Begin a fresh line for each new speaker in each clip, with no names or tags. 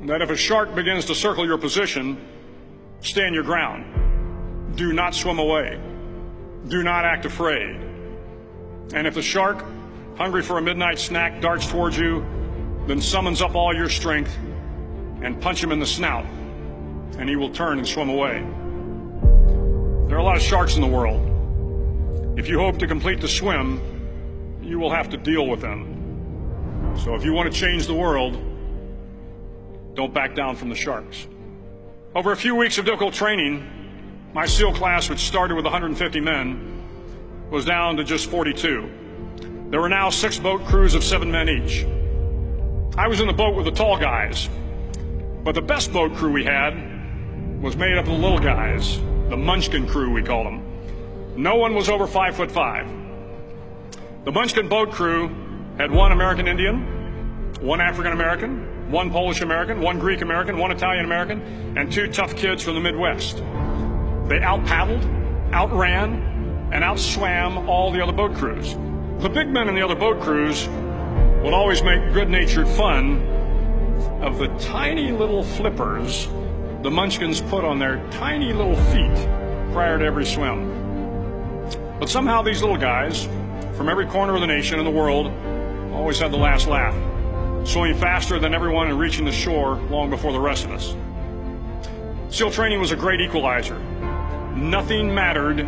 that if a shark begins to circle your position, stand your ground. Do not swim away. Do not act afraid. And if the shark, hungry for a midnight snack, darts towards you, then summons up all your strength and punch him in the snout, and he will turn and swim away. There are a lot of sharks in the world. If you hope to complete the swim, you will have to deal with them. So if you want to change the world, don't back down from the sharks. Over a few weeks of difficult training, my SEAL class, which started with 150 men, was down to just 42. There were now 6 boat crews of 7 men each. I was in the boat with the tall guys, but the best boat crew we had was made up of the little guys, the Munchkin crew, we called them. No one was over 5'5". The Munchkin boat crew had 1 American Indian, 1 African American, 1 Polish American, 1 Greek American, 1 Italian American, and 2 tough kids from the Midwest. They out-paddled, outran, and outswam all the other boat crews. The big men in the other boat crews would always make good-natured fun of the tiny little flippers the Munchkins put on their tiny little feet prior to every swim. But somehow these little guys from every corner of the nation and the world always had the last laugh, swimming faster than everyone and reaching the shore long before the rest of us. SEAL training was a great equalizer. Nothing mattered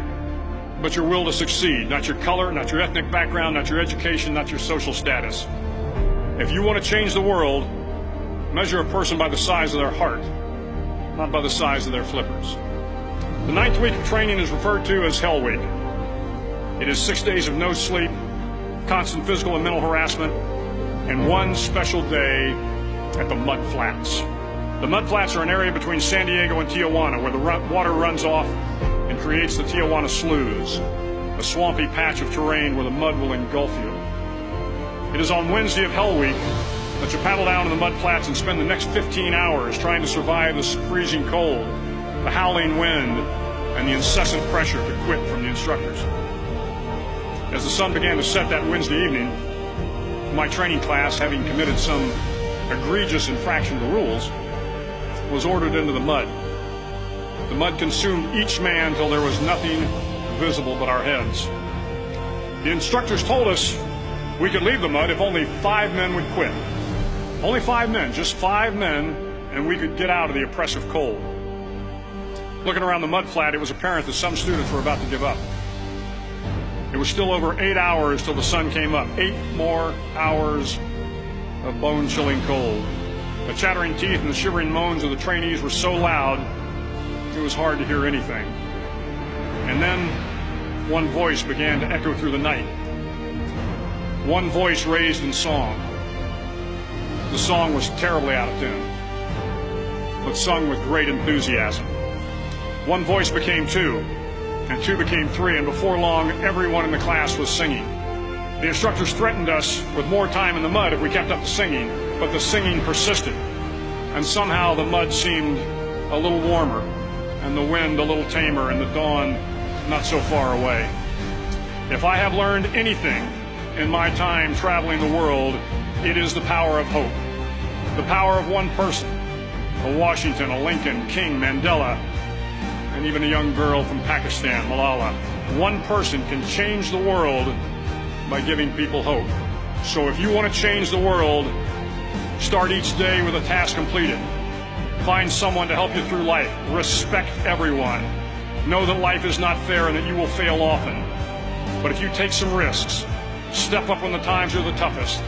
but your will to succeed, not your color, not your ethnic background, not your education, not your social status. If you want to change the world, measure a person by the size of their heart, not by the size of their flippers. The 9th week of training is referred to as Hell Week. It is 6 days of no sleep, constant physical and mental harassment, and 1 special day at the Mud Flats. The Mud Flats are an area between San Diego and Tijuana where the water runs off and creates the Tijuana Sloughs, a swampy patch of terrain where the mud will engulf you. It is on Wednesday of Hell Week that you paddle down to the Mud Flats and spend the next 15 hours trying to survive the freezing cold, the howling wind, and the incessant pressure to quit from the instructors. As the sun began to set that Wednesday evening, my training class, having committed some egregious infraction of the rules, was ordered into the mud. The mud consumed each man till there was nothing visible but our heads. The instructors told us we could leave the mud if only 5 men would quit. Only 5 men, just 5 men, and we could get out of the oppressive cold. Looking around the mud flat, it was apparent that some students were about to give up. It was still over 8 hours till the sun came up. 8 more hours of bone-chilling cold. The chattering teeth and the shivering moans of the trainees were so loud, it was hard to hear anything. And then one voice began to echo through the night. One voice raised in song. The song was terribly out of tune, but sung with great enthusiasm. One voice became 2, and 2 became 3, and before long, everyone in the class was singing. The instructors threatened us with more time in the mud if we kept up the singing, but the singing persisted, and somehow the mud seemed a little warmer, and the wind a little tamer, and the dawn not so far away. If I have learned anything in my time traveling the world, it is the power of hope. The power of one person, a Washington, a Lincoln, King, Mandela, and even a young girl from Pakistan, Malala. One person can change the world by giving people hope. So if you want to change the world, start each day with a task completed. Find someone to help you through life. Respect everyone. Know that life is not fair and that you will fail often. But if you take some risks, step up when the times are the toughest,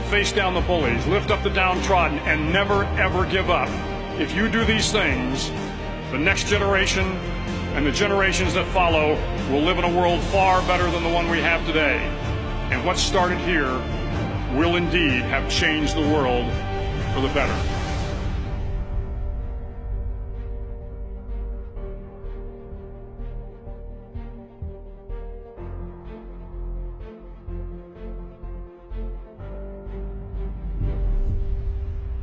face down the bullies, lift up the downtrodden, and never ever give up. If you do these things, the next generation and the generations that follow will live in a world far better than the one we have today. And what started here will indeed have changed the world for the better.